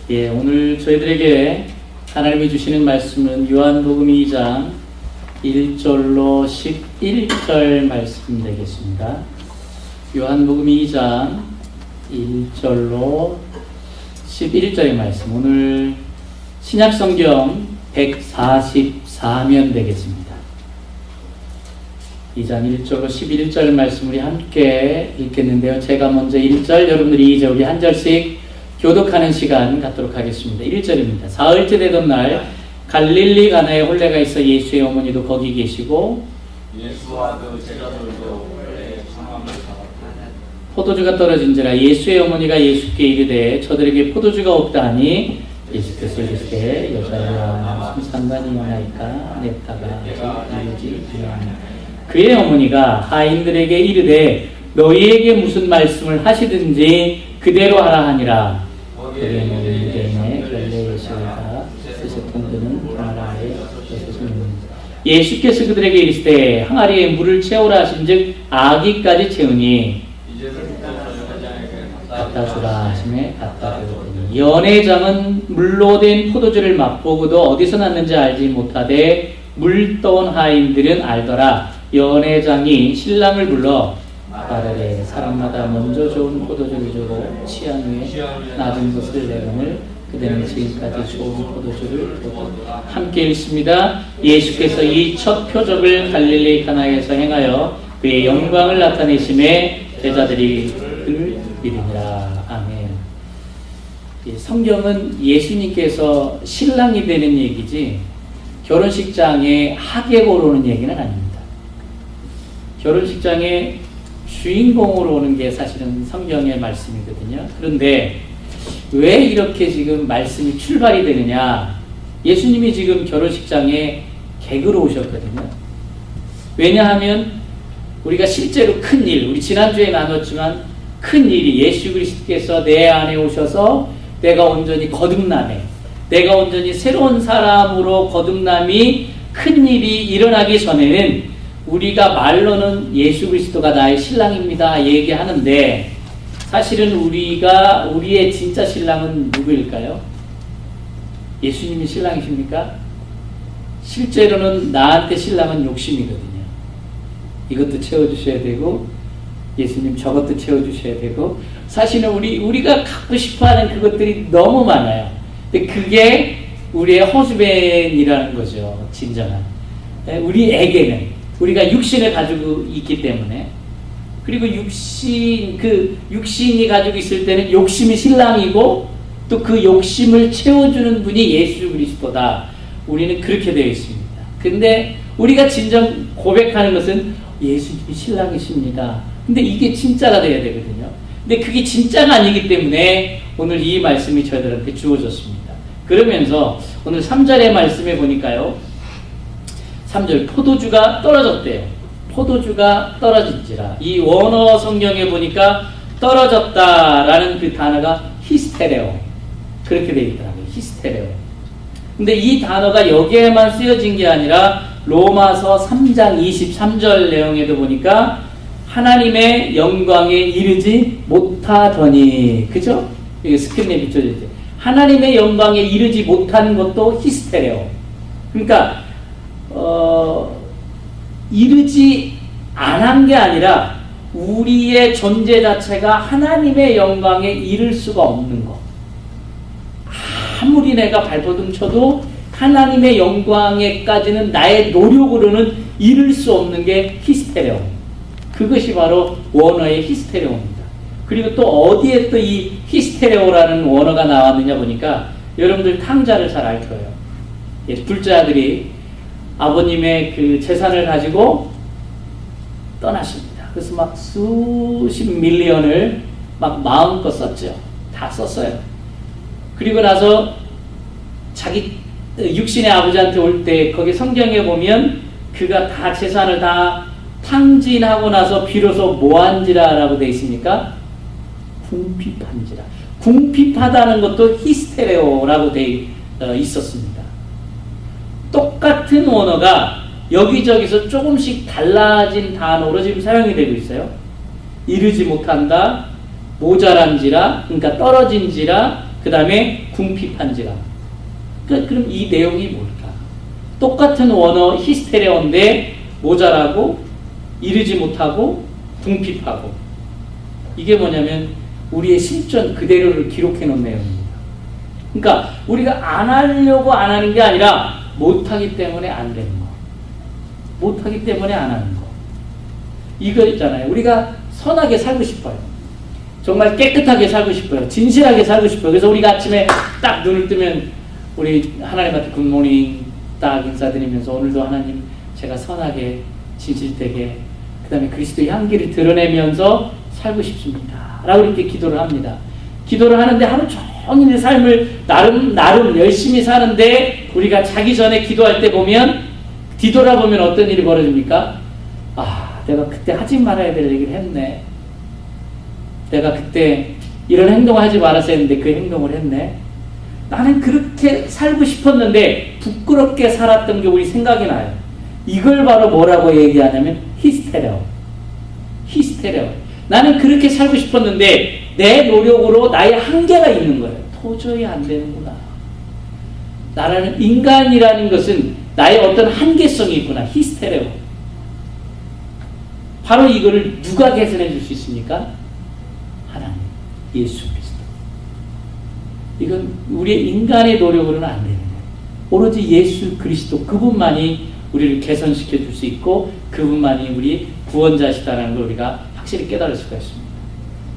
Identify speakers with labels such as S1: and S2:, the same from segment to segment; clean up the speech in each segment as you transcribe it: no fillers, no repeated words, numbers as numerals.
S1: 예, 오늘 저희들에게 하나님이 주시는 말씀은 요한복음 2장 1절로 11절 말씀 되겠습니다. 요한복음 2장 1절로 11절의 말씀, 오늘 신약성경 144면 되겠습니다. 2장 1절로 11절 말씀 우리 함께 읽겠는데요. 제가 먼저 1절, 여러분들이 이제 우리 한 절씩 교독하는 시간 갖도록 하겠습니다. 1절입니다. 사흘째 되던 날 갈릴리 가나에 혼례가 있어 예수의 어머니도 거기 계시고
S2: 예수와 그 제자들도 원래 상함을 잡았다.
S1: 포도주가 떨어진지라 예수의 어머니가 예수께 이르되 저들에게 포도주가 없다 하니 예수께서 이르시되 여자야 무슨 상관이 있나이까 냈다가 이르지 그의 어머니가 하인들에게 이르되 너희에게 무슨 말씀을 하시든지 그대로 하라 하니라. 그에는 유대인의 결례 예수가 세세통 드는 나라에 예수께서 그들에게 이르시되 항아리에 물을 채우라 하신즉 아기까지 채우니 갖다 주라 하심에 갖다 주더니 연회장은 물로 된 포도주를 맛보고도 어디서 났는지 알지 못하되 물 떠온 하인들은 알더라. 연회장이 신랑을 불러 말하되 사람마다 먼저 좋은 포도주를 주고 취한 후에 낮은 것을 내거늘 그대는 지금까지 좋은 포도주를 주고 함께 읽습니다. 예수께서 이 첫 표적을 갈릴리 가나에서 행하여 그의 영광을 나타내심에 제자들이 그를 믿으니라. 아멘. 성경은 예수님께서 신랑이 되는 얘기지 결혼식장에 하객으로 오는 얘기는 아닙니다. 결혼식장에 주인공으로 오는 게 사실은 성경의 말씀이거든요. 그런데 왜 이렇게 지금 말씀이 출발이 되느냐? 예수님이 지금 결혼식장에 객으로 오셨거든요. 왜냐하면 우리가 실제로 큰 일, 우리 지난주에 나눴지만 큰 일이 예수 그리스도께서 내 안에 오셔서 내가 온전히 거듭남에, 내가 온전히 새로운 사람으로 거듭남이 큰 일이 일어나기 전에는 우리가 말로는 예수 그리스도가 나의 신랑입니다 얘기하는데 사실은 우리의 진짜 신랑은 누구일까요? 예수님이 신랑이십니까? 실제로는 나한테 신랑은 욕심이거든요. 이것도 채워주셔야 되고 예수님 저것도 채워주셔야 되고 사실은 우리가 갖고 싶어하는 그것들이 너무 많아요. 근데 그게 우리의 허즈벤이라는 거죠. 진정한 우리에게는 우리가 육신을 가지고 있기 때문에 그리고 육신이 가지고 있을 때는 욕심이 신랑이고 또 그 욕심을 채워주는 분이 예수 그리스도다. 우리는 그렇게 되어 있습니다. 근데 우리가 진정 고백하는 것은 예수님이 신랑이십니다. 근데 이게 진짜가 돼야 되거든요. 근데 그게 진짜가 아니기 때문에 오늘 이 말씀이 저희들한테 주어졌습니다. 그러면서 오늘 3절의 말씀에 보니까요. 3절 포도주가 떨어졌대요. 포도주가 떨어진지라. 이 원어 성경에 보니까 떨어졌다라는 그 단어가 히스테레오 그렇게 되어 있더라고요. 히스테레오. 근데 이 단어가 여기에만 쓰여진 게 아니라 로마서 3장 23절 내용에도 보니까 하나님의 영광에 이르지 못하더니 그죠? 이게 스크린에 비춰져 있죠. 하나님의 영광에 이르지 못하는 것도 히스테레오. 그러니까 이르지 않은 게 아니라 우리의 존재 자체가 하나님의 영광에 이를 수가 없는 것. 아무리 내가 발버둥 쳐도 하나님의 영광에까지는 나의 노력으로는 이룰 수 없는 게 히스테레오. 그것이 바로 원어의 히스테레오입니다. 그리고 또 어디에 또 이 히스테레오라는 원어가 나왔느냐 보니까 여러분들 탕자를 잘 알 거예요. 둘째 아들이 아버님의 그 재산을 가지고 떠났습니다. 그래서 막 수십 밀리언을 막 마음껏 썼죠. 다 썼어요. 그리고 나서 자기 육신의 아버지한테 올 때 거기 성경에 보면 그가 다 재산을 다 탕진하고 나서 비로소 뭐한지라라고 되어 있습니까? 궁핍한지라. 궁핍하다는 것도 히스테레오라고 되어 있었습니다. 똑같은 원어가 여기저기서 조금씩 달라진 단어로 지금 사용이 되고 있어요. 이르지 못한다, 모자란지라, 그러니까 떨어진지라, 그 다음에 궁핍한지라. 그럼 이 내용이 뭘까? 똑같은 원어 히스테레온데 모자라고 이르지 못하고 궁핍하고. 이게 뭐냐면 우리의 실존 그대로를 기록해 놓은 내용입니다. 그러니까 우리가 안 하려고 안 하는 게 아니라 못하기 때문에 안 되는 거. 못하기 때문에 안 하는 거. 이거 있잖아요. 우리가 선하게 살고 싶어요. 정말 깨끗하게 살고 싶어요. 진실하게 살고 싶어요. 그래서 우리가 아침에 딱 눈을 뜨면 우리 하나님한테 굿모닝 딱 인사드리면서 오늘도 하나님 제가 선하게 진실되게 그 다음에 그리스도의 향기를 드러내면서 살고 싶습니다. 라고 이렇게 기도를 합니다. 기도를 하는데 하루 종일 삶을 나름 열심히 사는데 우리가 자기 전에 기도할 때 보면 뒤돌아보면 어떤 일이 벌어집니까? 아, 내가 그때 하지 말아야 될 얘기를 했네. 내가 그때 이런 행동을 하지 말았어야 했는데 그 행동을 했네. 나는 그렇게 살고 싶었는데 부끄럽게 살았던 게 우리 생각이 나요. 이걸 바로 뭐라고 얘기하냐면 히스테레오. 나는 그렇게 살고 싶었는데 내 노력으로 나의 한계가 있는 거예요. 도저히 안 되는구나. 나라는 인간이라는 것은 나의 어떤 한계성이 있구나. 히스테레오. 바로 이거를 누가 개선해 줄 수 있습니까? 하나님, 예수 그리스도. 이건 우리의 인간의 노력으로는 안 되는 거예요. 오로지 예수 그리스도 그분만이 우리를 개선시켜 줄 수 있고 그분만이 우리 구원자시다는 걸 우리가 확실히 깨달을 수가 있습니다.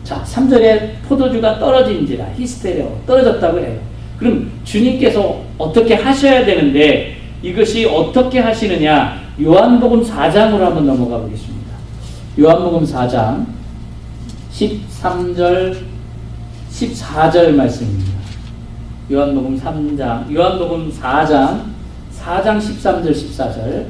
S1: 자, 3절에 포도주가 떨어진지라 히스테레오 떨어졌다고 해요. 그럼 주님께서 어떻게 하셔야 되는데 이것이 어떻게 하시느냐? 요한복음 4장으로 한번 넘어가 보겠습니다. 요한복음 4장 13절 14절 말씀입니다. 요한복음 4장 13절 14절.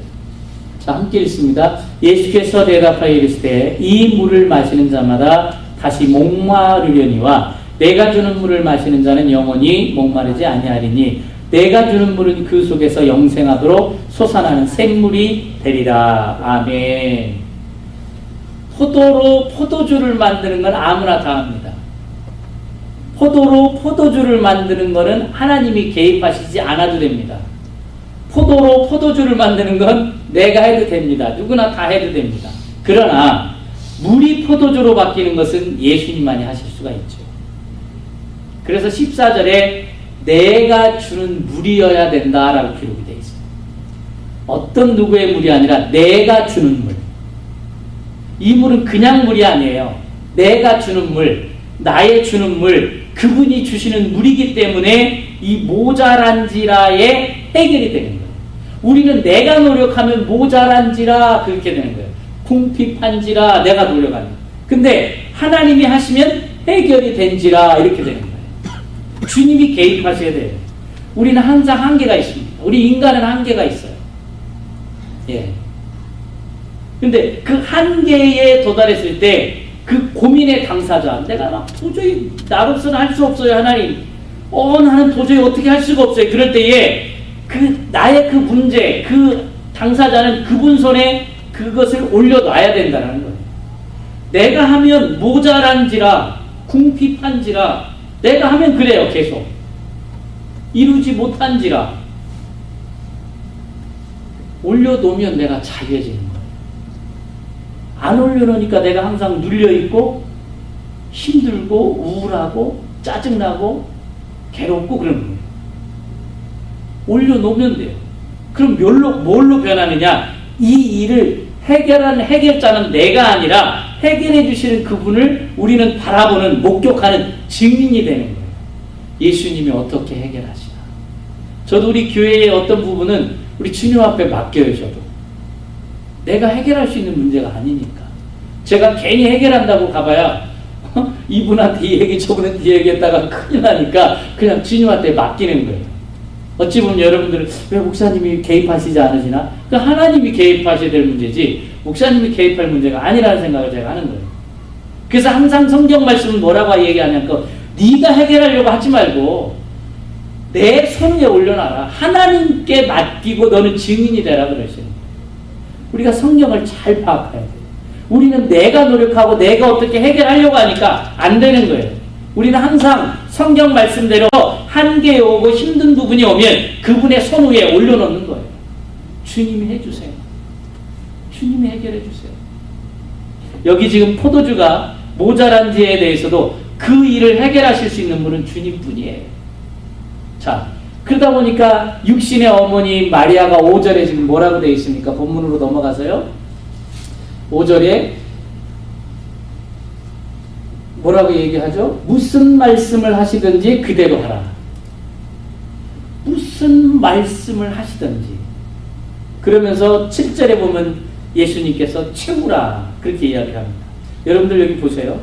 S1: 자, 함께 읽습니다. 예수께서 대답하여 이르시되 이 물을 마시는 자마다 다시 목마르려니와 내가 주는 물을 마시는 자는 영원히 목마르지 아니하리니 내가 주는 물은 그 속에서 영생하도록 솟아나는 샘물이 되리라. 아멘. 포도로 포도주를 만드는 건 아무나 다 합니다. 포도로 포도주를 만드는 것은 하나님이 개입하시지 않아도 됩니다. 포도로 포도주를 만드는 건 내가 해도 됩니다. 누구나 다 해도 됩니다. 그러나 물이 포도주로 바뀌는 것은 예수님만이 하실 수가 있죠. 그래서 14절에 내가 주는 물이어야 된다라고 기록이 되어 있어요. 어떤 누구의 물이 아니라 내가 주는 물. 이 물은 그냥 물이 아니에요. 내가 주는 물, 나의 주는 물, 그분이 주시는 물이기 때문에 이 모자란지라의 해결이 되는 거예요. 우리는 내가 노력하면 모자란지라 그렇게 되는 거예요. 궁핍한지라 내가 노력하는. 근데 하나님이 하시면 해결이 된지라 이렇게 되는 거예요. 주님이 개입하셔야 돼요. 우리는 항상 한계가 있습니다. 우리 인간은 한계가 있어요. 예. 근데 그 한계에 도달했을 때 그 고민의 당사자, 내가 막 도저히 나로서는 할 수 없어요, 하나님. 나는 도저히 어떻게 할 수가 없어요. 그럴 때에 나의 그 문제, 그 당사자는 그분 손에 그것을 올려놔야 된다는 거예요. 내가 하면 모자란지라, 궁핍한지라, 내가 하면 그래요, 계속. 이루지 못한지라. 올려놓으면 내가 자유해지는 거예요. 안 올려놓으니까 내가 항상 눌려있고, 힘들고, 우울하고, 짜증나고, 괴롭고 그러는 거예요. 올려놓으면 돼요. 그럼 뭘로 변하느냐? 이 일을 해결하는 해결자는 내가 아니라 해결해 주시는 그분을 우리는 바라보는, 목격하는 증인이 되는 거예요. 예수님이 어떻게 해결하시나. 저도 우리 교회의 어떤 부분은 우리 주님 앞에 맡겨요, 저도. 내가 해결할 수 있는 문제가 아니니까. 제가 괜히 해결한다고 가봐야 이분한테 이 얘기 저분한테 이 얘기 했다가 큰일 나니까 그냥 주님한테 맡기는 거예요. 어찌 보면 여러분들은 왜 목사님이 개입하시지 않으시나? 그 하나님이 개입하셔야 될 문제지 목사님이 개입할 문제가 아니라는 생각을 제가 하는 거예요. 그래서 항상 성경 말씀은 뭐라고 얘기하냐면 네가 해결하려고 하지 말고 내 손에 올려놔라. 하나님께 맡기고 너는 증인이 되라 그러시는 우리가 성경을 잘 파악해야 돼요. 우리는 내가 노력하고 내가 어떻게 해결하려고 하니까 안 되는 거예요. 우리는 항상 성경 말씀대로 한계 오고 힘든 부분이 오면 그분의 손 위에 올려놓는 거예요. 주님이 해주세요. 주님이 해결해 주세요. 여기 지금 포도주가 모자란지에 대해서도 그 일을 해결하실 수 있는 분은 주님뿐이에요. 자, 그러다 보니까 육신의 어머니 마리아가 5절에 지금 뭐라고 되어 있습니까? 본문으로 넘어가서요. 5절에 뭐라고 얘기하죠? 무슨 말씀을 하시든지 그대로 하라. 무슨 말씀을 하시든지. 그러면서 7절에 보면 예수님께서 채우라 그렇게 이야기를 합니다. 여러분들 여기 보세요.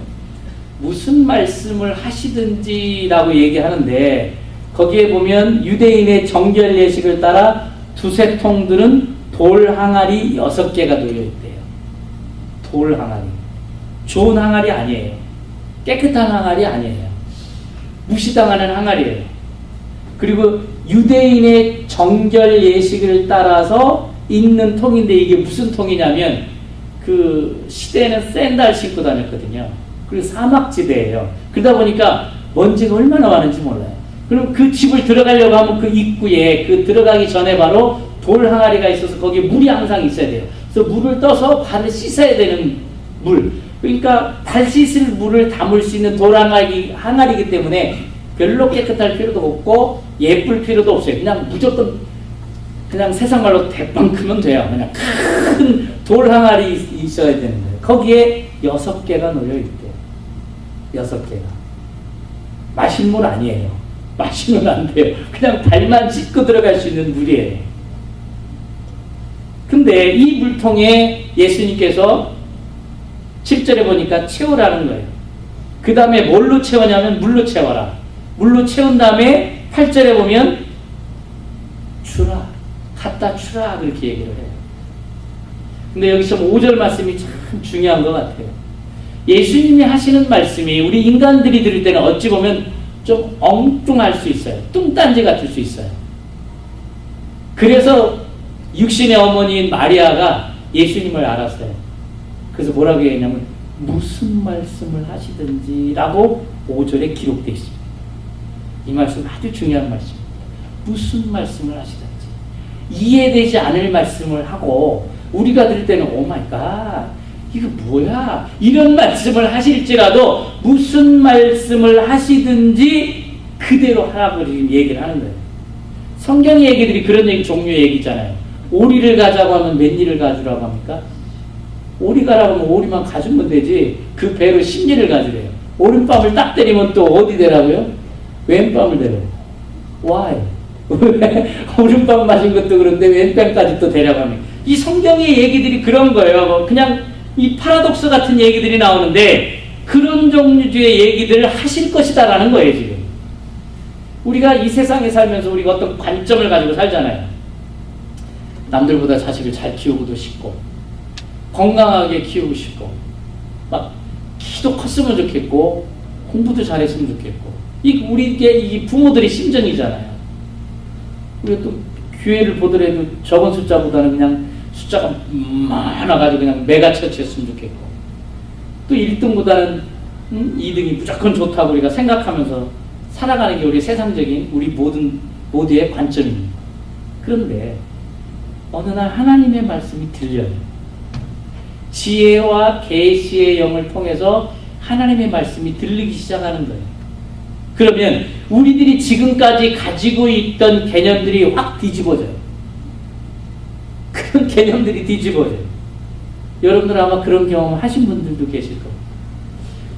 S1: 무슨 말씀을 하시든지 라고 얘기하는데 거기에 보면 유대인의 정결 예식을 따라 두세 통들은 돌 항아리 6개가 놓여있대요. 돌 항아리. 좋은 항아리 아니에요. 깨끗한 항아리 아니에요. 무시당하는 항아리예요. 그리고 유대인의 정결 예식을 따라서 있는 통인데 이게 무슨 통이냐면 그 시대에는 샌들 신고 다녔거든요. 그리고 사막지대예요. 그러다 보니까 먼지가 얼마나 많은지 몰라요. 그럼 그 집을 들어가려고 하면 그 입구에 그 들어가기 전에 바로 돌 항아리가 있어서 거기에 물이 항상 있어야 돼요. 그래서 물을 떠서 발을 씻어야 되는 물. 그러니까 발 씻을 물을 담을 수 있는 돌 항아리이기 때문에 별로 깨끗할 필요도 없고 예쁠 필요도 없어요. 그냥 무조건 그냥 세상 말로 대빵 크면 돼요. 그냥 큰 돌 항아리 있어야 되는 거예요. 거기에 6개가 놓여있대요. 6개가. 마실 물 아니에요. 마시면 안 돼요. 그냥 발만 씻고 들어갈 수 있는 물이에요. 근데 이 물통에 예수님께서 7절에 보니까 채우라는 거예요. 그 다음에 뭘로 채우냐면 물로 채워라. 물로 채운 다음에 8절에 보면 주라. 갖다 주라. 그렇게 얘기를 해요. 근데 여기서 5절 말씀이 참 중요한 것 같아요. 예수님이 하시는 말씀이 우리 인간들이 들을 때는 어찌 보면 좀 엉뚱할 수 있어요. 뚱딴지 같을 수 있어요. 그래서 육신의 어머니인 마리아가 예수님을 알았어요. 그래서 뭐라고 얘기했냐면 무슨 말씀을 하시든지 라고 5절에 기록되어 있습니다. 이 말씀 아주 중요한 말씀입니다. 무슨 말씀을 하시든지 이해되지 않을 말씀을 하고 우리가 들을 때는 오마이갓 이거 뭐야 이런 말씀을 하실지라도 무슨 말씀을 하시든지 그대로 하라고 얘기를 하는 거예요. 성경의 얘기들이 그런 얘기 종류의 얘기잖아요. 오리를 가자고 하면 웬일을 가주라고 합니까? 오리 가라고 하면 오리만 가주면 되지 그 배로 심리를 가주래요. 오른밤을 딱 때리면 또 어디 되라고요? 왼밤을 대래요. Why? 오른밤 마신 것도 그런데 왼밤까지 또 데려가면 이 성경의 얘기들이 그런 거예요. 그냥 이 파라독스 같은 얘기들이 나오는데 그런 종류의 얘기들을 하실 것이다라는 거예요. 지금 우리가 이 세상에 살면서 우리가 어떤 관점을 가지고 살잖아요. 남들보다 자식을 잘 키우고도 싶고 건강하게 키우고 싶고 막 키도 컸으면 좋겠고 공부도 잘했으면 좋겠고 우리게 이 부모들의 심정이잖아요. 우리가 또 교회를 보더라도 적은 숫자보다는 그냥 숫자가 많아가지고 그냥 메가처치였으면 좋겠고 또 1등보다는 2등이 무조건 좋다고 우리가 생각하면서 살아가는 게 우리 세상적인 우리 모두의 관점입니다. 그런데 어느 날 하나님의 말씀이 들려요. 지혜와 계시의 영을 통해서 하나님의 말씀이 들리기 시작하는 거예요. 그러면 우리들이 지금까지 가지고 있던 개념들이 확 뒤집어져요. 그런 개념들이 뒤집어져요. 여러분들 아마 그런 경험 하신 분들도 계실 겁니다.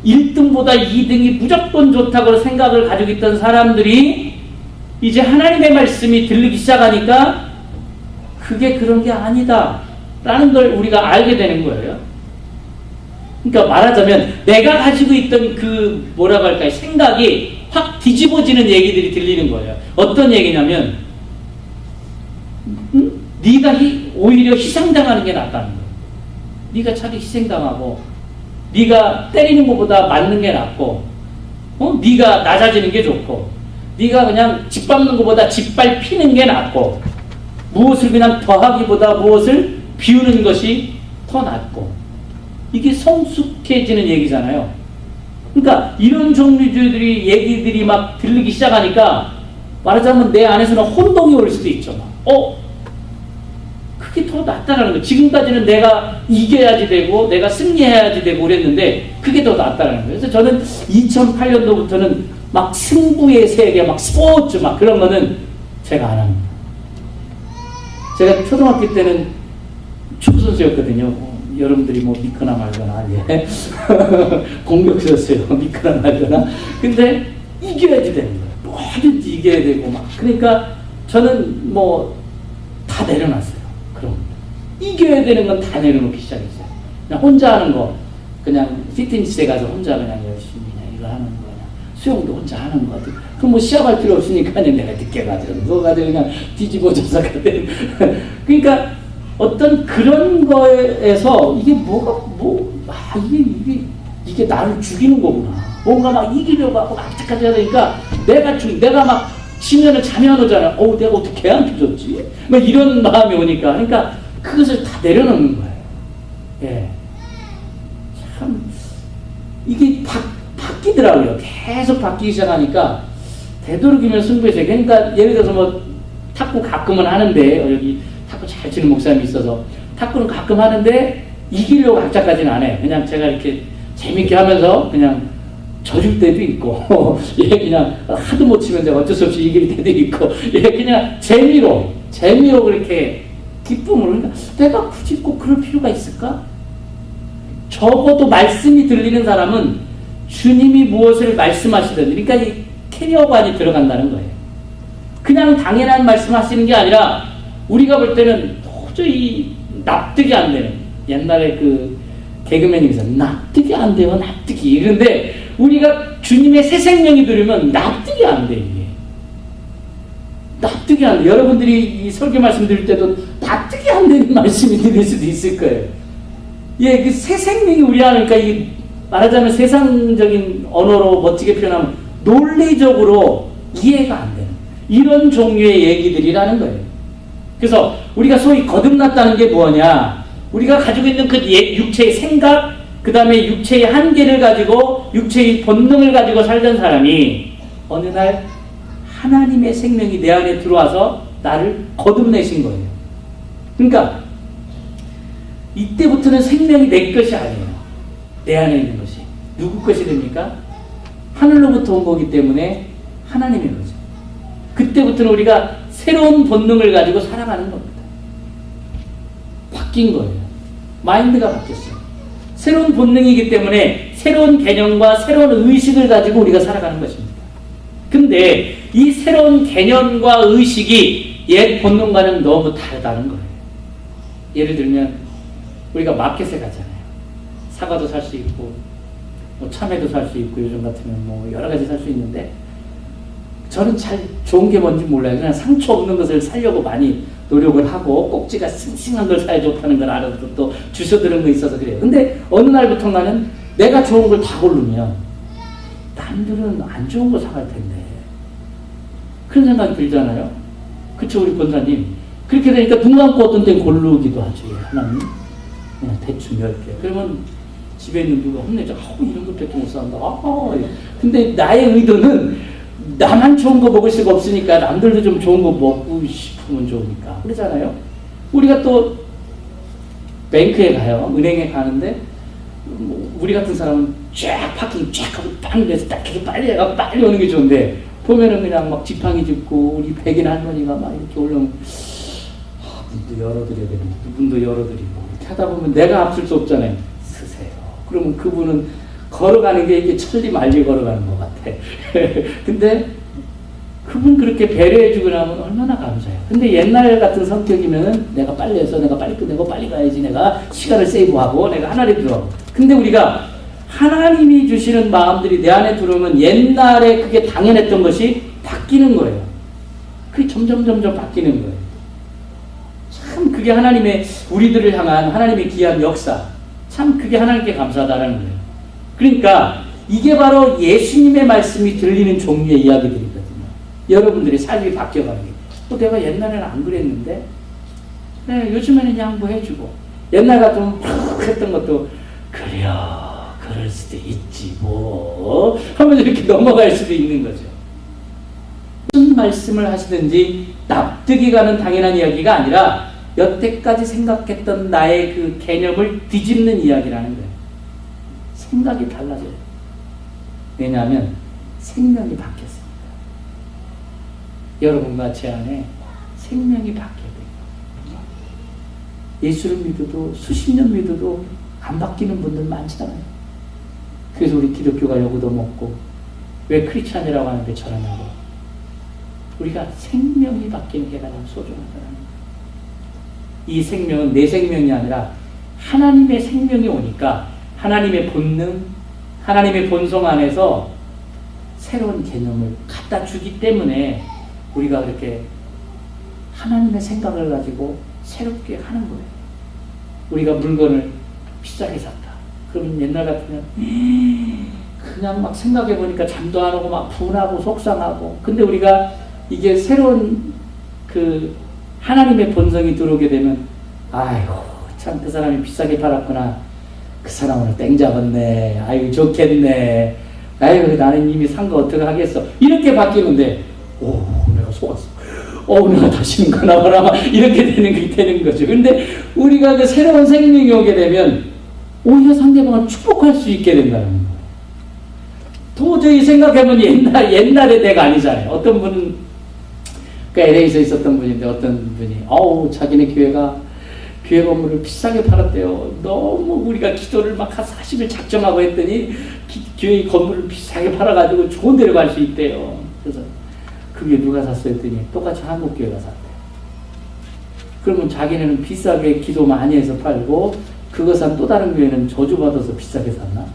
S1: 1등보다 2등이 무조건 좋다고 생각을 가지고 있던 사람들이 이제 하나님의 말씀이 들리기 시작하니까 그게 그런 게 아니다 라는 걸 우리가 알게 되는 거예요. 그러니까 말하자면 내가 가지고 있던 그 뭐라고 할까요? 생각이 확 뒤집어지는 얘기들이 들리는 거예요. 어떤 얘기냐면 네가 오히려 희생당하는 게 낫다는 거예요. 네가 차라리 희생당하고 네가 때리는 것보다 맞는 게 낫고 네가 낮아지는 게 좋고 네가 그냥 짓밟는 것보다 짓밟히는 게 낫고 무엇을 그냥 더하기보다 무엇을 비우는 것이 더 낫고 이게 성숙해지는 얘기잖아요. 그러니까 이런 종류들이 얘기들이 막 들리기 시작하니까 말하자면 내 안에서는 혼동이 올 수도 있죠. 그게 더 낫다라는 거예요. 지금까지는 내가 이겨야지 되고 내가 승리해야지 되고 그랬는데 그게 더 낫다라는 거예요. 그래서 저는 2008년도부터는 막 승부의 세계, 막 스포츠 막 그런 거는 제가 안 합니다. 제가 초등학교 때는 축구 선수였거든요. 여러분들이 뭐 믿거나 말거나, 예. 공격수였어요. 믿거나 말거나. 근데 이겨야지 되는 거예요. 뭐든지 이겨야 되고 막. 그러니까 저는 뭐 다 내려놨어요. 그럼 이겨야 되는 건 다 내려놓기 시작했어요. 그냥 혼자 하는 거, 그냥 피트니스에 가서 혼자 그냥 열심히 그냥 이거 하는 거, 그냥 수영도 혼자 하는 거. 그럼 뭐 시합할 필요 없으니까 내가 늦게 가죠. 너 가지고 그냥 뒤집어져서 가든. 그러니까 어떤 그런 거에서 이게 이게 나를 죽이는 거구나. 뭔가 막 이기려고 하고 막 착하지 하니까 내가 막 치면은 잠이 안 오잖아. 내가 어떻게 안 터졌지? 막 이런 마음이 오니까. 그러니까 그것을 다 내려놓는 거예요. 예. 참, 이게 바뀌더라고요. 계속 바뀌기 시작하니까 되도록이면 승부에서. 그러니까 예를 들어서 뭐 탁구 가끔은 하는데, 여기 탁구 잘 치는 목사님이 있어서 탁구는 가끔 하는데 이기려고 학자까지는 안 해요. 그냥 제가 이렇게 재밌게 하면서 그냥 져줄 때도 있고, 예, 그냥 하도 못 치면 제가 어쩔 수 없이 이길 때도 있고, 예, 그냥 재미로 그렇게 기쁨으로. 그러니까 내가 굳이 꼭 그럴 필요가 있을까? 적어도 말씀이 들리는 사람은 주님이 무엇을 말씀하시든, 그러니까 이 캐리어관이 들어간다는 거예요. 그냥 당연한 말씀하시는 게 아니라 우리가 볼 때는 도저히 납득이 안 되는, 옛날에 그 개그맨이면서 납득이 안 돼요, 납득이. 그런데 우리가 주님의 새 생명이 들으면 납득이 안 돼, 이게. 납득이 안 돼. 여러분들이 이 설교 말씀 드릴 때도 납득이 안 되는 말씀이 들릴 수도 있을 거예요. 예, 그 새 생명이 우리 안에, 그러니까 이 말하자면 세상적인 언어로 멋지게 표현하면 논리적으로 이해가 안 되는 이런 종류의 얘기들이라는 거예요. 그래서 우리가 소위 거듭났다는 게 뭐냐? 우리가 가지고 있는 그 육체의 생각, 그 다음에 육체의 한계를 가지고 육체의 본능을 가지고 살던 사람이 어느 날 하나님의 생명이 내 안에 들어와서 나를 거듭내신 거예요. 그러니까 이때부터는 생명이 내 것이 아니에요. 내 안에 있는 것이. 누구 것이 됩니까? 하늘로부터 온 거기 때문에 하나님의 거죠. 그때부터는 우리가 새로운 본능을 가지고 살아가는 겁니다. 바뀐 거예요. 마인드가 바뀌었어요. 새로운 본능이기 때문에 새로운 개념과 새로운 의식을 가지고 우리가 살아가는 것입니다. 근데 이 새로운 개념과 의식이 옛 본능과는 너무 다르다는 거예요. 예를 들면 우리가 마켓에 가잖아요. 사과도 살 수 있고 뭐 참외도 살 수 있고 요즘 같으면 뭐 여러 가지 살 수 있는데 저는 잘 좋은 게 뭔지 몰라요. 그냥 상처 없는 것을 사려고 많이 노력을 하고 꼭지가 싱싱한 걸 사야 좋다는 걸 알아도 또 주워들은 거 있어서 그래요. 근데 어느 날부터 나는 내가 좋은 걸 다 고르면 남들은 안 좋은 거 사갈 텐데 그런 생각이 들잖아요. 그쵸 우리 권사님? 그렇게 되니까 눈 감고 어떤 땐 고르기도 하죠. 하나님 그냥 대충 10개. 그러면 집에 있는 누가 혼내죠. 이런 것밖에 못 산다. 근데 나의 의도는 나만 좋은 거 먹을 수가 없으니까 남들도 좀 좋은 거 먹고 싶으면 좋으니까 그러잖아요. 우리가 또 뱅크에 가요. 은행에 가는데 우리 같은 사람은 쫙 파킹 쫙 하고 빵 내서 딱 이렇게 빨리 해가 빨리 오는 게 좋은데 보면은 그냥 막 지팡이 짚고 우리 백인 할머니가 막 이렇게 올라오면 문도 열어드려야 되는데 문도 열어드리고 이렇게 하다 보면 내가 앞설 수 없잖아요. 쓰세요. 그러면 그분은 걸어가는 게 이게 천리 말리 걸어가는 것 같아. 근데 그분 그렇게 배려해주고 나면 얼마나 감사해요. 근데 옛날 같은 성격이면은 내가 빨리 해서 내가 빨리 끝내고 빨리 가야지 내가 시간을 세이브하고 내가 하나님 들어. 근데 우리가 하나님이 주시는 마음들이 내 안에 들어오면 옛날에 그게 당연했던 것이 바뀌는 거예요. 그게 점점 바뀌는 거예요. 참 그게 하나님의 우리들을 향한 하나님의 귀한 역사. 참 그게 하나님께 감사하다는 거예요. 그러니까 이게 바로 예수님의 말씀이 들리는 종류의 이야기들이거든요. 여러분들이 삶이 바뀌어가는 게. 내가 옛날에는 안 그랬는데 요즘에는 양보해주고 옛날 같으면 푹 했던 것도 그래요 그럴 수도 있지 뭐 하면서 이렇게 넘어갈 수도 있는 거죠. 무슨 말씀을 하시든지 납득이 가는 당연한 이야기가 아니라 여태까지 생각했던 나의 그 개념을 뒤집는 이야기라는 거예요. 생각이 달라져요. 왜냐하면 생명이 바뀌었습니다. 여러분과 제 안에 생명이 바뀌어야 돼요. 예수를 믿어도 수십 년 믿어도 안 바뀌는 분들 많잖아요. 그래서 우리 기독교가 여구도 먹고 왜 크리스찬이라고 하는데 저러냐고. 우리가 생명이 바뀌는 게 가장 소중하다는 거예요. 이 생명은 내 생명이 아니라 하나님의 생명이 오니까 하나님의 본능, 하나님의 본성 안에서 새로운 개념을 갖다 주기 때문에 우리가 그렇게 하나님의 생각을 가지고 새롭게 하는 거예요. 우리가 물건을 비싸게 샀다. 그러면 옛날 같으면 그냥 막 생각해 보니까 잠도 안 오고 막 분하고 속상하고. 근데 우리가 이게 새로운 그 하나님의 본성이 들어오게 되면 아이고 참 그 사람이 비싸게 팔았구나. 그 사람 오늘 땡 잡았네. 아이고 좋겠네. 아이고 나는 이미 산 거 어떻게 하겠어. 이렇게 바뀌는데 오 내가 속았어. 내가 다시는 가나 봐라. 이렇게 되는 거죠. 근데 우리가 그 새로운 생명이 오게 되면 오히려 상대방을 축복할 수 있게 된다는 거예요. 도저히 생각해보면 옛날의 내가 아니잖아요. 어떤 분은 그 LA에서 있었던 분인데 어떤 분이 자기네 교회가 교회 건물을 비싸게 팔았대요. 너무 우리가 기도를 막 한 40일 작정하고 했더니 교회 건물을 비싸게 팔아가지고 좋은 데로 갈 수 있대요. 그래서 그게 누가 샀어요 했더니 똑같이 한국교회가 샀대요. 그러면 자기네는 비싸게 기도 많이 해서 팔고 그거 산 또 다른 교회는 저주받아서 비싸게 샀나?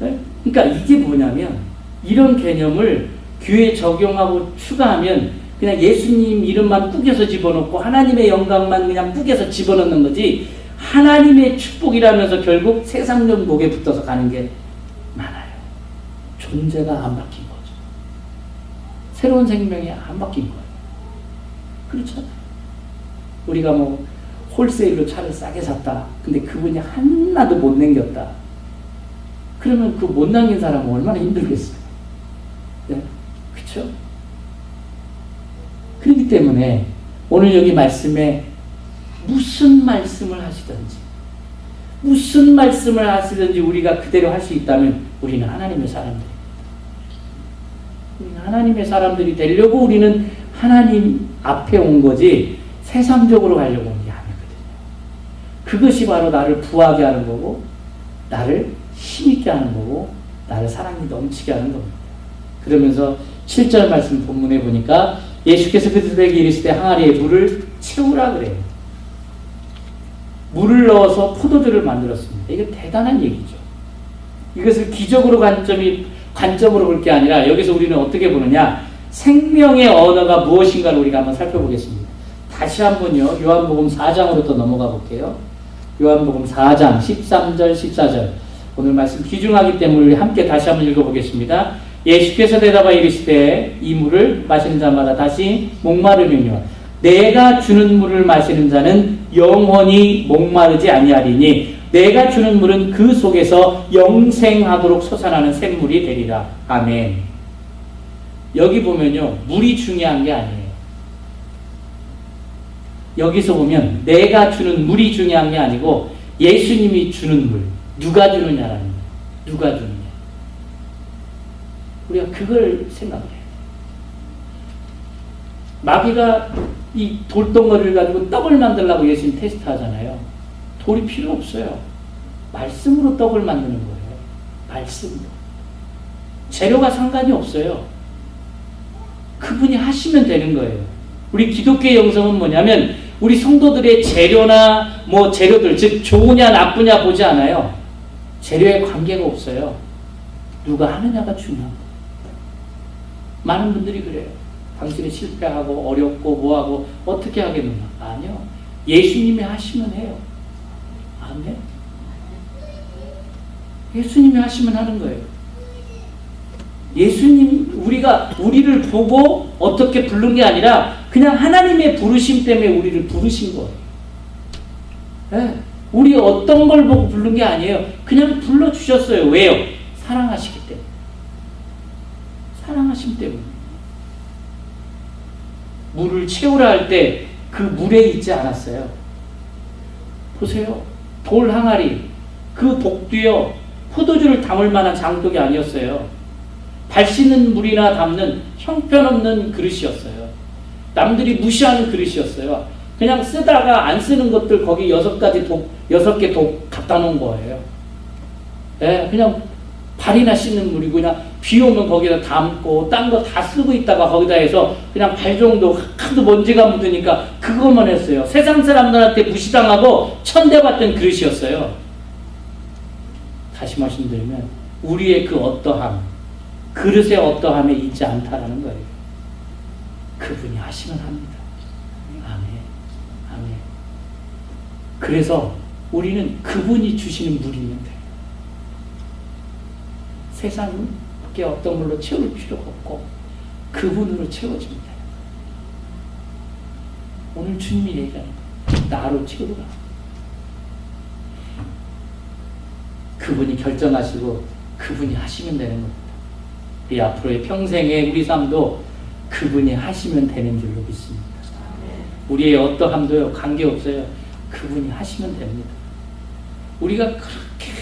S1: 네? 그러니까 이게 뭐냐면 이런 개념을 교회에 적용하고 추가하면 그냥 예수님 이름만 꾸겨서 집어넣고 하나님의 영광만 그냥 꾸겨서 집어넣는 거지 하나님의 축복이라면서 결국 세상적 목에 붙어서 가는 게 많아요. 존재가 안 바뀐 거죠. 새로운 생명이 안 바뀐 거예요. 그렇죠? 우리가 뭐 홀세일로 차를 싸게 샀다. 근데 그분이 하나도 못 남겼다. 그러면 그 못 남긴 사람은 얼마나 힘들겠어요. 네? 그렇죠? 그렇기 때문에 오늘 여기 말씀에 무슨 말씀을 하시든지 우리가 그대로 할 수 있다면 우리는 하나님의 사람들입니다. 우리는 하나님의 사람들이 되려고 우리는 하나님 앞에 온 거지 세상적으로 가려고 온 게 아니거든요. 그것이 바로 나를 부하게 하는 거고 나를 힘있게 하는 거고 나를 사랑이 넘치게 하는 겁니다. 그러면서 7절 말씀 본문에 보니까 예수께서 그들에게 이르시되 항아리에 물을 채우라 그래요. 물을 넣어서 포도주를 만들었습니다. 이게 대단한 얘기죠. 이것을 기적으로 관점으로 볼 게 아니라 여기서 우리는 어떻게 보느냐, 생명의 언어가 무엇인가를 우리가 한번 살펴보겠습니다. 다시 한번요, 요한복음 4장으로 또 넘어가 볼게요. 요한복음 4장 13절 14절 오늘 말씀 귀중하기 때문에 우리 함께 다시 한번 읽어보겠습니다. 예수께서 대답하여 이르시되 이 물을 마시는 자마다 다시 목마르느니와 내가 주는 물을 마시는 자는 영원히 목마르지 아니하리니 내가 주는 물은 그 속에서 영생하도록 솟아나는 샘물이 되리라. 아멘. 여기 보면요, 물이 중요한 게 아니에요. 여기서 보면 내가 주는 물이 중요한 게 아니고 예수님이 주는 물, 누가 주느냐라는 거예요. 누가 주느냐. 우리가 그걸 생각해야 돼요. 마귀가 이 돌덩어리를 가지고 떡을 만들려고 예수님 테스트 하잖아요. 돌이 필요 없어요. 말씀으로 떡을 만드는 거예요. 말씀으로. 재료가 상관이 없어요. 그분이 하시면 되는 거예요. 우리 기독교의 영성은 뭐냐면 우리 성도들의 재료나 뭐 재료들, 즉 좋으냐 나쁘냐 보지 않아요. 재료에 관계가 없어요. 누가 하느냐가 중요한 거예요. 많은 분들이 그래요. 당신이 실패하고 어렵고 뭐하고 어떻게 하겠느냐. 아니요. 예수님이 하시면 해요. 아멘. 예수님이 하시면 하는 거예요. 예수님, 우리를 보고 어떻게 부른 게 아니라 그냥 하나님의 부르심 때문에 우리를 부르신 거예요. 네. 우리 어떤 걸 보고 부른 게 아니에요. 그냥 불러주셨어요. 왜요? 사랑하시기 때문에. 사랑하심 때문에. 물을 채우라 할 때 그 물에 있지 않았어요. 보세요. 돌 항아리, 그 독도요, 포도주를 담을 만한 장독이 아니었어요. 발 씻는 물이나 담는 형편없는 그릇이었어요. 남들이 무시하는 그릇이었어요. 그냥 쓰다가 안 쓰는 것들 거기 6개 독 갖다 놓은 거예요. 네, 그냥 발이나 씻는 물이고, 그냥 비 오면 거기다 담고, 딴 거 다 쓰고 있다가 거기다 해서 그냥 발 정도 하도 먼지가 묻으니까 그것만 했어요. 세상 사람들한테 무시당하고 천대받던 그릇이었어요. 다시 말씀드리면, 우리의 그 어떠함, 그릇의 어떠함에 있지 않다라는 거예요. 그분이 하시면 합니다. 아멘. 아멘. 그래서 우리는 그분이 주시는 물이면 돼요. 세상에 어떤 걸로 채울 필요가 없고 그분으로 채워집니다. 오늘 주님이 얘기하는 거예요. 나로 채우라. 그분이 결정하시고 그분이 하시면 되는 겁니다. 이 앞으로의 평생의 우리 삶도 그분이 하시면 되는 줄로 믿습니다. 우리의 어떠함도요, 관계없어요. 그분이 하시면 됩니다. 우리가 그렇게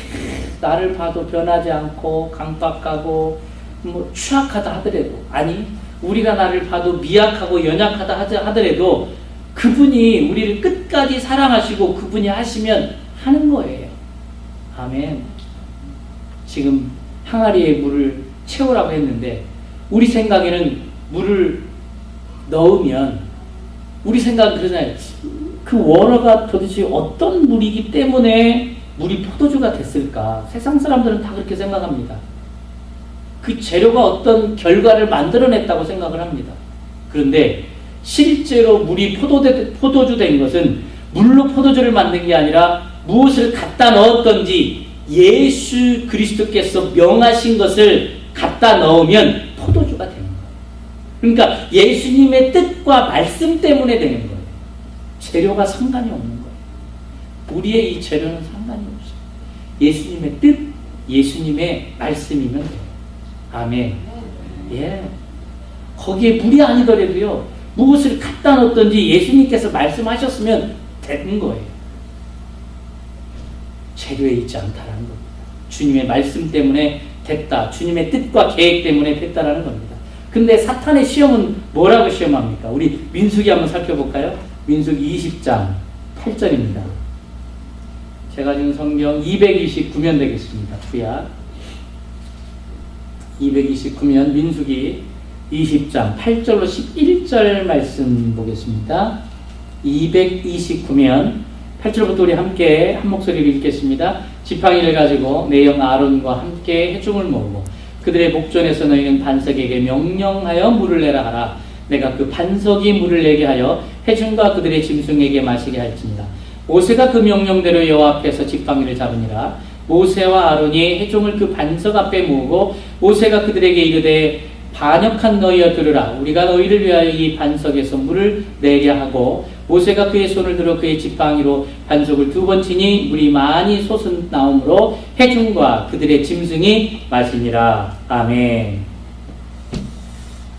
S1: 나를 봐도 변하지 않고 강박하고 뭐 추악하다 하더라도, 아니 우리가 나를 봐도 미약하고 연약하다 하더라도 그분이 우리를 끝까지 사랑하시고 그분이 하시면 하는 거예요. 아멘. 지금 항아리에 물을 채우라고 했는데 우리 생각에는 물을 넣으면 우리 생각은 그러잖아요. 그 워러가 도대체 어떤 물이기 때문에 물이 포도주가 됐을까? 세상 사람들은 다 그렇게 생각합니다. 그 재료가 어떤 결과를 만들어냈다고 생각을 합니다. 그런데 실제로 물이 포도주 된 것은 물로 포도주를 만든 게 아니라 무엇을 갖다 넣었던지 예수 그리스도께서 명하신 것을 갖다 넣으면 포도주가 되는 거예요. 그러니까 예수님의 뜻과 말씀 때문에 되는 거예요. 재료가 상관이 없는 거예요. 우리의 이 재료는 상관이 없어요. 예수님의 뜻, 예수님의 말씀이면 돼요. 아멘. 예. 거기에 물이 아니더라도요, 무엇을 갖다 넣었던지 예수님께서 말씀하셨으면 되는 거예요. 재료에 있지 않다라는 겁니다. 주님의 말씀 때문에 됐다. 주님의 뜻과 계획 때문에 됐다라는 겁니다. 근데 사탄의 시험은 뭐라고 시험합니까? 우리 민수기 한번 살펴볼까요? 민수기 20장 8절입니다. 제가 지금 성경 229면 되겠습니다. 구약 229면 민수기 20장 8절로 11절 말씀 보겠습니다. 229면 8절부터 우리 함께 한 목소리로 읽겠습니다. 지팡이를 가지고 내 형 아론과 함께 회중을 모으고 그들의 목전에서 너희는 반석에게 명령하여 물을 내라 하라. 내가 그 반석이 물을 내게 하여 회중과 그들의 짐승에게 마시게 할지니라. 모세가 그 명령대로 여호와 앞에서 지팡이를 잡으니라. 모세와 아론이 회중을 그 반석 앞에 모으고 모세가 그들에게 이르되 반역한 너희여 들으라. 우리가 너희를 위하여 이 반석에서 물을 내게 하고 모세가 그의 손을 들어 그의 지팡이로 반석을 2번 치니 물이 많이 솟은 나오므로 회중과 그들의 짐승이 마시니라. 아멘.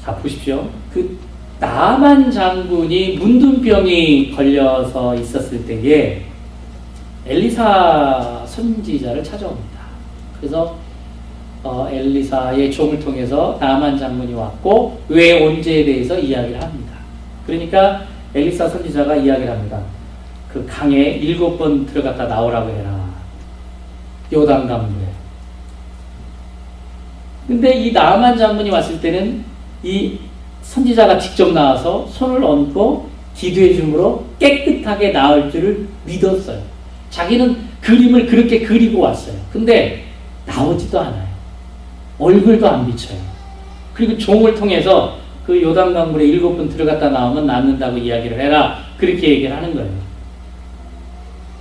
S1: 자, 보십시오. 그 나만 장군이 문둥병이 걸려서 있었을 때에 엘리사 선지자를 찾아옵니다. 그래서 엘리사의 종을 통해서 나만 장군이 왔고 왜 온지에 대해서 이야기를 합니다. 그러니까 엘리사 선지자가 이야기를 합니다. 그 강에 7번 들어갔다 나오라고 해라. 요단강물에. 근데 이 나만 장군이 왔을 때는 이 선지자가 직접 나와서 손을 얹고 기도해 줌으로 깨끗하게 나을 줄을 믿었어요. 자기는 그림을 그렇게 그리고 왔어요. 근데 나오지도 않아요. 얼굴도 안 비쳐요. 그리고 종을 통해서 그 요단강물에 7번 들어갔다 나오면 낫는다고 이야기를 해라. 그렇게 얘기를 하는 거예요.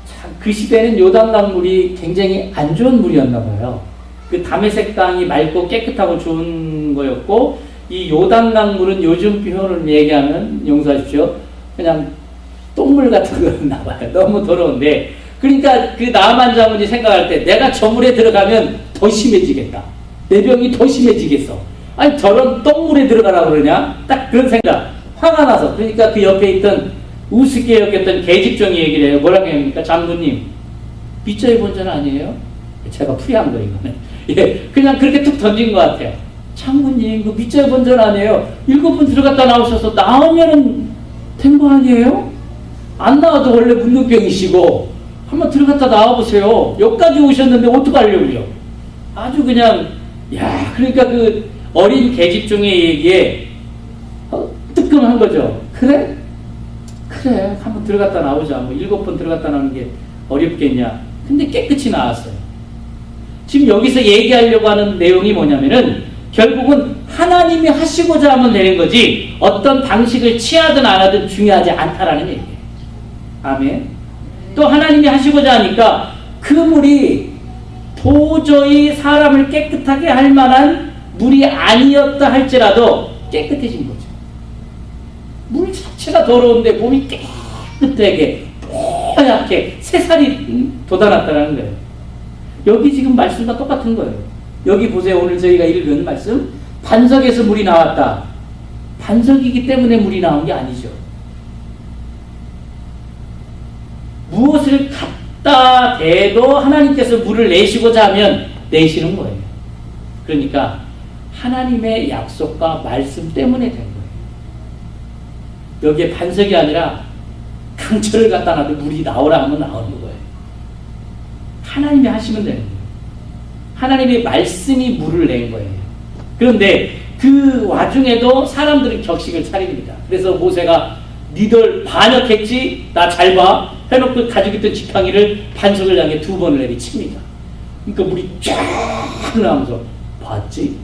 S1: 참, 그 시대는 요단강물이 굉장히 안 좋은 물이었나 봐요. 그 다메섹 땅이 맑고 깨끗하고 좋은 거였고 이 요단강물은 요즘 표현을 얘기하면 용서하십시오. 그냥 똥물 같은 거였나 봐요. 너무 더러운데 그러니까 그 나만 장군이 생각할 때 내가 저 물에 들어가면 더 심해지겠다. 내 병이 더 심해지겠어. 아니 저런 똥물에 들어가라 그러냐? 딱 그런 생각. 화가 나서. 그러니까 그 옆에 있던 우습게 여겼던 계집종이 얘기를 해요. 뭐라고 합니까? 장군님 밑자의 본전 아니에요? 제가 풀이한 거 이거는. 예, 그냥 그렇게 툭 던진 것 같아요. 장군님 그 밑자의 본전 아니에요? 7번 들어갔다 나오셔서 나오면은 된 거 아니에요? 안 나와도 원래 문둥병이시고 한번 들어갔다 나와보세요. 여기까지 오셨는데 어떡하려고요? 아주 그냥 야 그러니까 그 어린 계집종의 얘기에 뜨끔한 거죠. 그래? 그래 한번 들어갔다 나오자. 뭐 7번 들어갔다 나오는 게 어렵겠냐. 근데 깨끗이 나왔어요. 지금 여기서 얘기하려고 하는 내용이 뭐냐면은 결국은 하나님이 하시고자 하면 되는 거지 어떤 방식을 취하든 안 하든 중요하지 않다라는 얘기예요. 아멘. 또 하나님이 하시고자 하니까 그 물이 도저히 사람을 깨끗하게 할 만한 물이 아니었다 할지라도 깨끗해진 거죠. 물 자체가 더러운데 몸이 깨끗하게 뽀얗게 새살이 돋아났다는 거예요. 여기 지금 말씀과 똑같은 거예요. 여기 보세요. 오늘 저희가 읽은 말씀. 반석에서 물이 나왔다. 반석이기 때문에 물이 나온 게 아니죠. 무엇을 갖다 대도 하나님께서 물을 내시고자 하면 내시는 거예요. 그러니까 하나님의 약속과 말씀 때문에 된 거예요. 여기에 반석이 아니라 강철을 갖다 놔도 물이 나오라 하면 나오는 거예요. 하나님이 하시면 되는 거예요. 하나님의 말씀이 물을 낸 거예요. 그런데 그 와중에도 사람들은 격식을 차립니다. 그래서 모세가 니들 반역했지? 나 잘 봐. 해놓고 가지고 있던 지팡이를 반석을 향해 2번을 내리칩니다. 그러니까 물이 쫙 나오면서 봤지?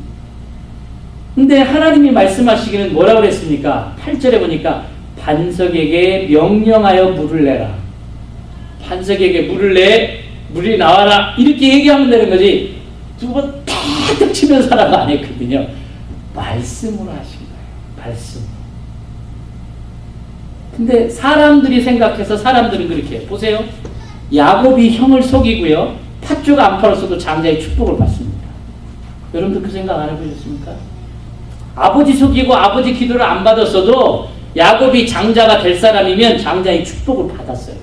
S1: 근데 하나님이 말씀하시기는 뭐라고 그랬습니까? 8절에 보니까 반석에게 명령하여 물을 내라. 반석에게 물을 내, 물이 나와라. 이렇게 얘기하면 되는 거지. 2번 탁 치면서 하라고 안 했거든요. 말씀으로 하신 거예요. 말씀으로. 근데 사람들이 생각해서 사람들은 그렇게 해요. 보세요. 야곱이 형을 속이고요. 팥주가 안 팔았어도 장자의 축복을 받습니다. 여러분들 그 생각 안 해보셨습니까? 아버지 속이고 아버지 기도를 안 받았어도 야곱이 장자가 될 사람이면 장자의 축복을 받았어요.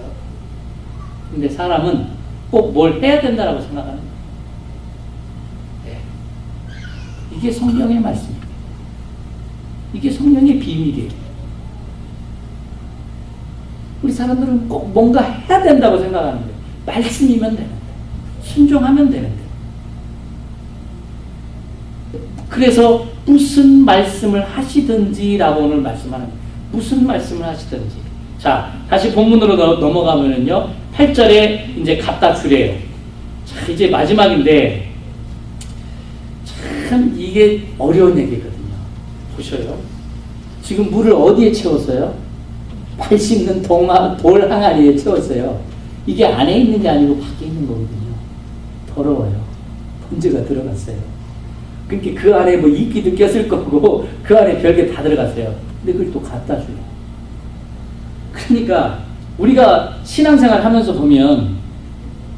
S1: 근데 사람은 꼭 뭘 해야 된다고 생각하는 거예요. 네. 이게 성경의 말씀입니다. 이게 성령의 비밀이에요. 우리 사람들은 꼭 뭔가 해야 된다고 생각하는데 말씀이면 되는데 순종하면 되는데 그래서 무슨 말씀을 하시든지 라고 오늘 말씀하는 거예요. 무슨 말씀을 하시든지. 자, 다시 본문으로 넘어가면은요 8절에 이제 갖다 주래요. 자, 이제 마지막인데 참 이게 어려운 얘기거든요. 보셔요. 지금 물을 어디에 채웠어요? 발 씻는 돌 항아리에 채웠어요. 이게 안에 있는 게 아니고 밖에 있는 거거든요. 더러워요. 먼지가 들어갔어요. 그러니까 그 안에 뭐 이끼도 꼈을 거고 그 안에 별게 다 들어갔어요. 근데 그걸 또 갖다 줘요. 그러니까 우리가 신앙생활 하면서 보면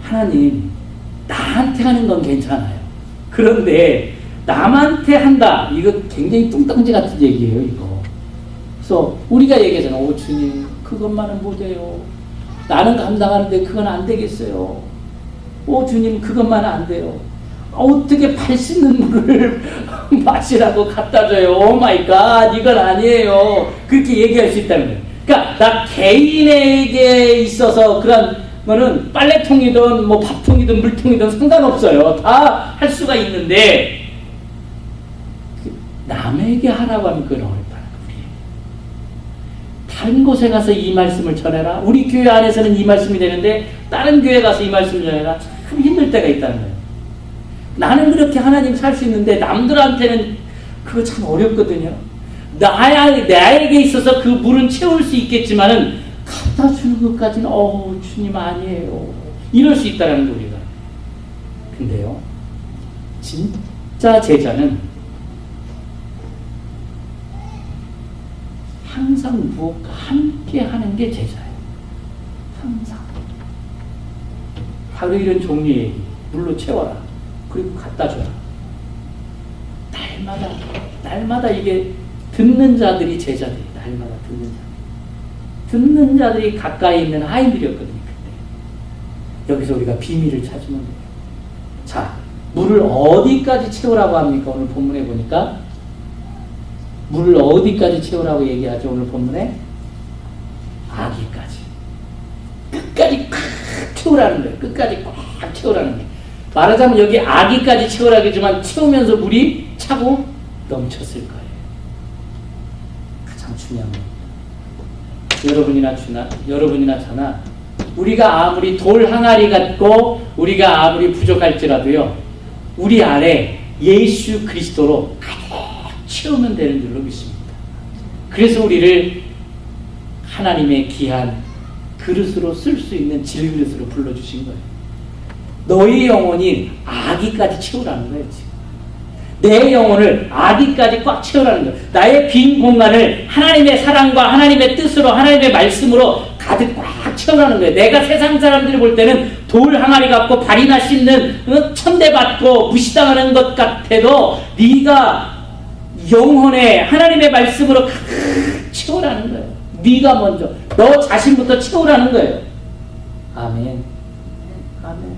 S1: 하나님 나한테 하는 건 괜찮아요. 그런데 남한테 한다. 이거 굉장히 뚱딴지 같은 얘기예요. 이거. 그래서 우리가 얘기하잖아. 오 주님 그것만은 못해요. 나는 감당하는데 그건 안 되겠어요. 오 주님 그것만은 안 돼요. 어떻게 발 씻는 물을 마시라고 갖다 줘요. 오 마이 갓 이건 아니에요. 그렇게 얘기할 수 있다는 거예요. 그러니까 나 개인에게 있어서 그런 거는 빨래통이든 뭐 밥통이든 물통이든 상관없어요. 다 할 수가 있는데 남에게 하라고 하면 그건 어렵다. 다른 곳에 가서 이 말씀을 전해라. 우리 교회 안에서는 이 말씀이 되는데 다른 교회 가서 이 말씀을 전해라. 참 힘들 때가 있다는 거예요. 나는 그렇게 하나님 살 수 있는데 남들한테는 그거 참 어렵거든요. 나에게 있어서 그 물은 채울 수 있겠지만은 갖다 주는 것까지는 주님 아니에요. 이럴 수 있다는 거 우리가. 근데요, 진짜 제자는 항상 무엇과 함께 하는 게 제자예요. 항상. 바로 이런 종류의 얘기. 물로 채워라. 그리고 갖다 줘라. 날마다 이게 듣는 자들이 제자들이, 날마다 듣는 자들. 듣는 자들이 가까이 있는 하인들이었거든요, 그때. 여기서 우리가 비밀을 찾으면 돼요. 자, 물을 어디까지 채우라고 합니까? 오늘 본문에 보니까. 물을 어디까지 채우라고 얘기하죠, 오늘 본문에? 아기까지. 끝까지 꽉 채우라는 거예요. 끝까지 꽉 채우라는 거예요. 말하자면 여기 아기까지 채우라겠지만 채우면서 물이 차고 넘쳤을 거예요. 가장 중요한 겁니다. 여러분이나 저나 우리가 아무리 돌 항아리 같고 우리가 아무리 부족할지라도요, 우리 안에 예수 그리스도로 가득 채우면 되는 줄로 믿습니다. 그래서 우리를 하나님의 귀한 그릇으로 쓸 수 있는 질그릇으로 불러주신 거예요. 너희 영혼이 아기까지 채우라는 거예요. 지금. 내 영혼을 아기까지 꽉 채우라는 거예요. 나의 빈 공간을 하나님의 사랑과 하나님의 뜻으로, 하나님의 말씀으로 가득 꽉 채우라는 거예요. 내가 세상 사람들이 볼 때는 돌 항아리 같고 발이나 씻는 천대받고 무시당하는 것 같아도 네가 영혼에 하나님의 말씀으로 가득 채우라는 거예요. 네가 먼저 너 자신부터 채우라는 거예요. 아멘. 아멘.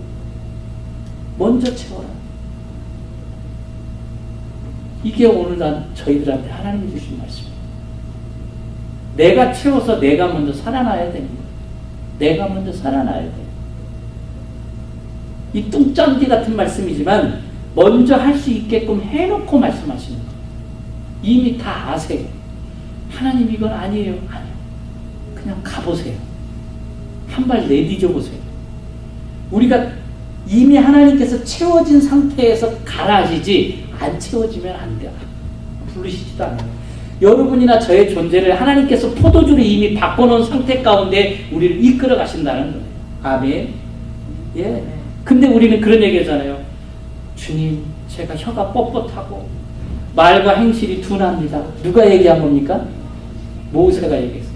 S1: 먼저 채워라. 이게 오늘 저희들한테 하나님이 주신 말씀입니다. 내가 채워서 내가 먼저 살아나야 되는 거예요. 내가 먼저 살아나야 돼요. 이 뚱짠디 같은 말씀이지만 먼저 할 수 있게끔 해놓고 말씀하시는 거예요. 이미 다 아세요. 하나님 이건 아니에요. 아니요. 그냥 가보세요. 한 발 내디뎌 보세요. 우리가 이미 하나님께서 채워진 상태에서 가라 하시지 안 채워지면 안 돼요. 부르시지도 않아요. 여러분이나 저의 존재를 하나님께서 포도주를 이미 바꿔놓은 상태 가운데 우리를 이끌어 가신다는 거예요. 아멘. 예. 근데 우리는 그런 얘기 하잖아요. 주님, 제가 혀가 뻣뻣하고 말과 행실이 둔합니다. 누가 얘기한 겁니까? 모세가 얘기했어요.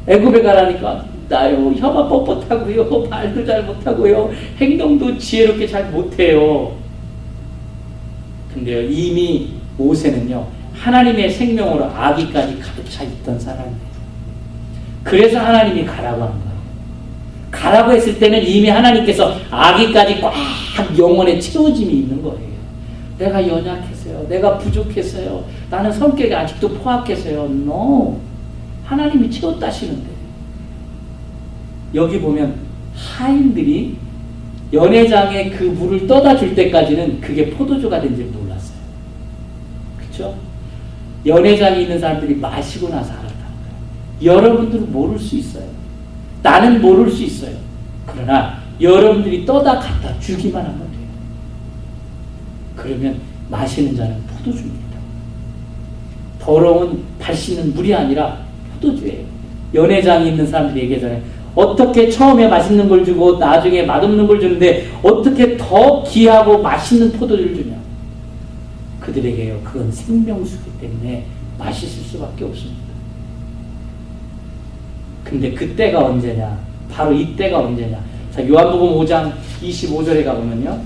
S1: 애굽에 가라니까 나요. 혀가 뻣뻣하고요. 말도 잘 못하고요. 행동도 지혜롭게 잘 못해요. 근데요, 이미 모세는요, 하나님의 생명으로 아기까지 가득 차 있던 사람이에요. 그래서 하나님이 가라고 한 거예요. 가라고 했을 때는 이미 하나님께서 아기까지 꽉 영혼에 채워짐이 있는 거예요. 내가 연약해서요. 내가 부족해서요. 나는 성격이 아직도 포악해서요. No. 하나님이 채웠다시는데. 여기 보면 하인들이 연회장에 그 물을 떠다 줄 때까지는 그게 포도주가 된지 몰랐어요. 그렇죠? 연회장에 있는 사람들이 마시고 나서 알았다는 거예요. 여러분들은 모를 수 있어요. 나는 모를 수 있어요. 그러나 여러분들이 떠다 갖다 주기만 하면 돼요. 그러면 마시는 자는 포도주입니다. 더러운 발 씻는 물이 아니라 포도주예요. 연회장에 있는 사람들이 얘기하잖아요. 어떻게 처음에 맛있는 걸 주고 나중에 맛없는 걸 주는데 어떻게 더 귀하고 맛있는 포도주를 주냐. 그들에게요, 그건 생명수기 때문에 맛있을 수밖에 없습니다. 근데 그때가 언제냐? 바로 이때가 언제냐? 자, 요한복음 5장 25절에 가보면요,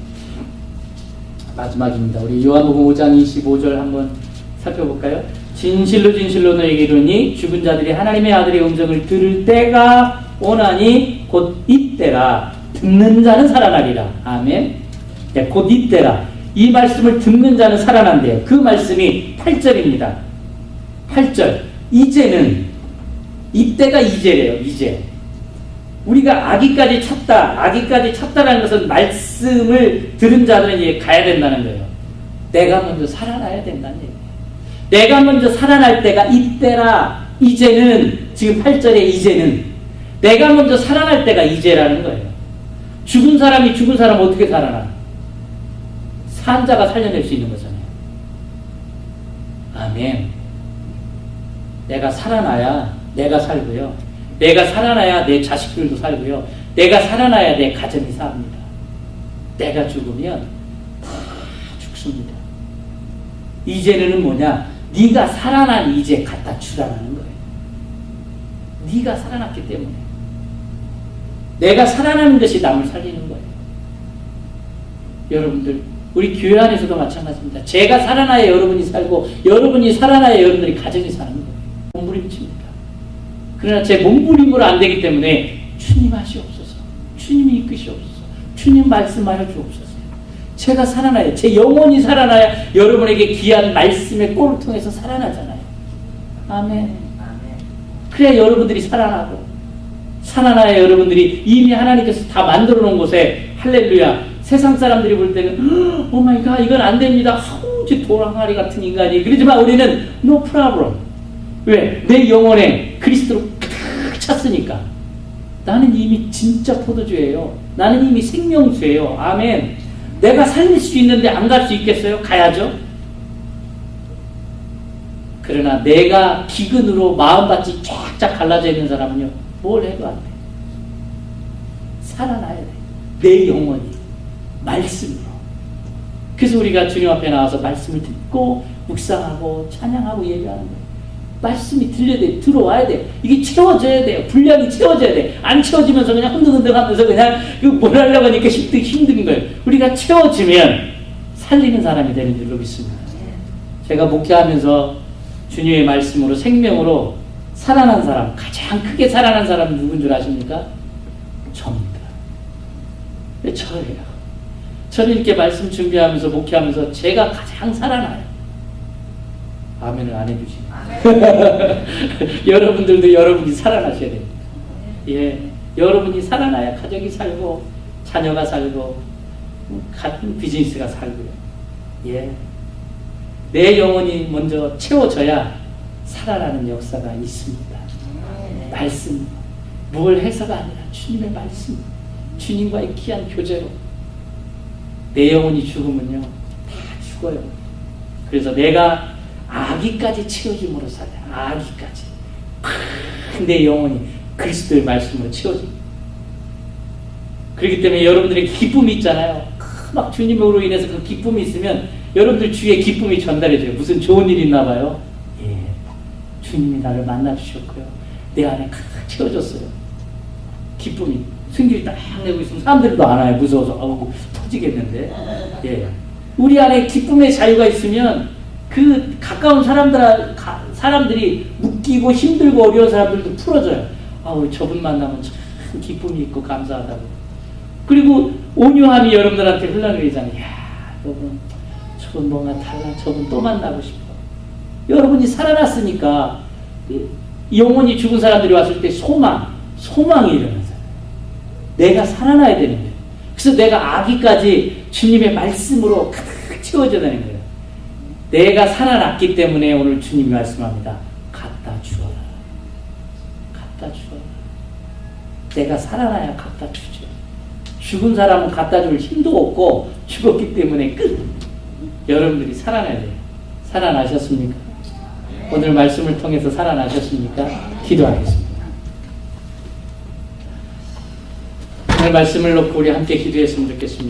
S1: 마지막입니다. 우리 요한복음 5장 25절 한번 살펴볼까요? 진실로 진실로 너희에게 이르노니 죽은 자들이 하나님의 아들의 음성을 들을 때가 오나니 곧 이때라. 듣는 자는 살아나리라. 아멘. 네, 곧 이때라. 이 말씀을 듣는 자는 살아난대요. 그 말씀이 8절입니다. 8절. 이제는, 이때가 이제래요. 이제. 우리가 아기까지 찾다. 아기까지 찾다라는 것은 말씀을 들은 자들은 이제 가야 된다는 거예요. 내가 먼저 살아나야 된다는 얘기예요. 내가 먼저 살아날 때가 이때라. 이제는, 지금 8절에 이제는 내가 먼저 살아날 때가 이제라는 거예요. 죽은 사람이 죽은 사람 어떻게 살아나? 산 자가 살려낼 수 있는 거잖아요. 아멘. 내가 살아나야 내가 살고요. 내가 살아나야 내 자식들도 살고요. 내가 살아나야 내 가정이 삽니다. 내가 죽으면 다 죽습니다. 이제는 뭐냐? 네가 살아난 이제 갖다 주라는 거예요. 네가 살아났기 때문에. 내가 살아나는 것이 남을 살리는 거예요. 여러분들, 우리 교회 안에서도 마찬가지입니다. 제가 살아나야 여러분이 살고, 여러분이 살아나야 여러분들이 가정이 사는 거예요. 몸부림칩니다. 그러나 제 몸부림으로 안 되기 때문에 주님 하시옵소서, 주님이 이끄시옵소서, 주님 말씀하여 주옵소서. 제가 살아나야, 제 영혼이 살아나야 여러분에게 귀한 말씀의 꼴을 통해서 살아나잖아요. 아멘. 그래야 여러분들이 살아나고, 살아나야 여러분들이 이미 하나님께서 다 만들어 놓은 곳에, 할렐루야, 세상 사람들이 볼 때는 오 마이 갓, 이건 안 됩니다. 저 도랑아리 같은 인간이. 그러지만 우리는 no problem. 왜? 내 영혼에 그리스도로 가득 찼으니까. 나는 이미 진짜 포도주예요. 나는 이미 생명수예요. 아멘. 내가 살릴 수 있는데 안 갈 수 있겠어요? 가야죠. 그러나 내가 기근으로 마음밭이 쫙쫙 갈라져 있는 사람은요, 뭘 해도 안 돼. 살아나야 돼. 내 영혼이 말씀으로. 그래서 우리가 주님 앞에 나와서 말씀을 듣고 묵상하고 찬양하고 예배하는 거예요. 말씀이 들려야 돼. 들어와야 돼. 이게 채워져야 돼요. 분량이 채워져야 돼. 안 채워지면서 그냥 흔들흔들 하면서 그냥 뭘 하려고 하니까 힘든 거예요. 우리가 채워지면 살리는 사람이 되는 줄로 믿습니다. 제가 목회하면서 주님의 말씀으로 생명으로 살아난 사람, 가장 크게 살아난 사람은 누군 줄 아십니까? 저입니다. 저예요. 저는 이렇게 말씀 준비하면서 목회하면서 제가 가장 살아나요. 아멘을 안 해주시네. 여러분들도 여러분이 살아나셔야 됩니다. 예, 여러분이 살아나야 가정이 살고 자녀가 살고 같은 비즈니스가 살고요. 예, 내 영혼이 먼저 채워져야 살아나는 역사가 있습니다. 말씀, 뭘 해서가 아니라 주님의 말씀, 주님과의 귀한 교제로. 내 영혼이 죽으면요, 다 죽어요. 그래서 내가 아기까지 채워짐으로 살아요. 아기까지. 내 영혼이 그리스도의 말씀으로 채워집니다. 그렇기 때문에 여러분들의 기쁨이 있잖아요. 막 주님으로 인해서 그 기쁨이 있으면 여러분들 주위에 기쁨이 전달해져요. 무슨 좋은 일 있나 봐요. 예, 주님이 나를 만나주셨고요. 내 안에 가득 채워졌어요. 기쁨이. 승질이 딱 내고 있으면 사람들도 안 와요. 무서워서. 아우, 터지겠는데. 예. 우리 안에 기쁨의 자유가 있으면 그 가까운 사람들이 묶이고 힘들고 어려운 사람들도 풀어져요. 아우, 저분 만나면 참 기쁨이 있고 감사하다고. 그리고 온유함이 여러분들한테 흘러내리잖아요. 야, 저분 뭔가 달라. 저분 또 만나고 싶어. 여러분이 살아났으니까 영혼이 죽은 사람들이 왔을 때 소망이 일어나잖아요. 내가 살아나야 되는 거예요. 그래서 내가 아기까지 주님의 말씀으로 가득 채워져야 되는 거예요. 내가 살아났기 때문에 오늘 주님이 말씀합니다. 갖다 주어라. 갖다 주어라. 내가 살아나야 갖다 주죠. 죽은 사람은 갖다 줄 힘도 없고 죽었기 때문에 끝. 여러분들이 살아나야 돼요. 살아나셨습니까? 오늘 말씀을 통해서 살아나셨습니까? 기도하겠습니다. 오늘 말씀을 놓고 우리 함께 기도했으면 좋겠습니다.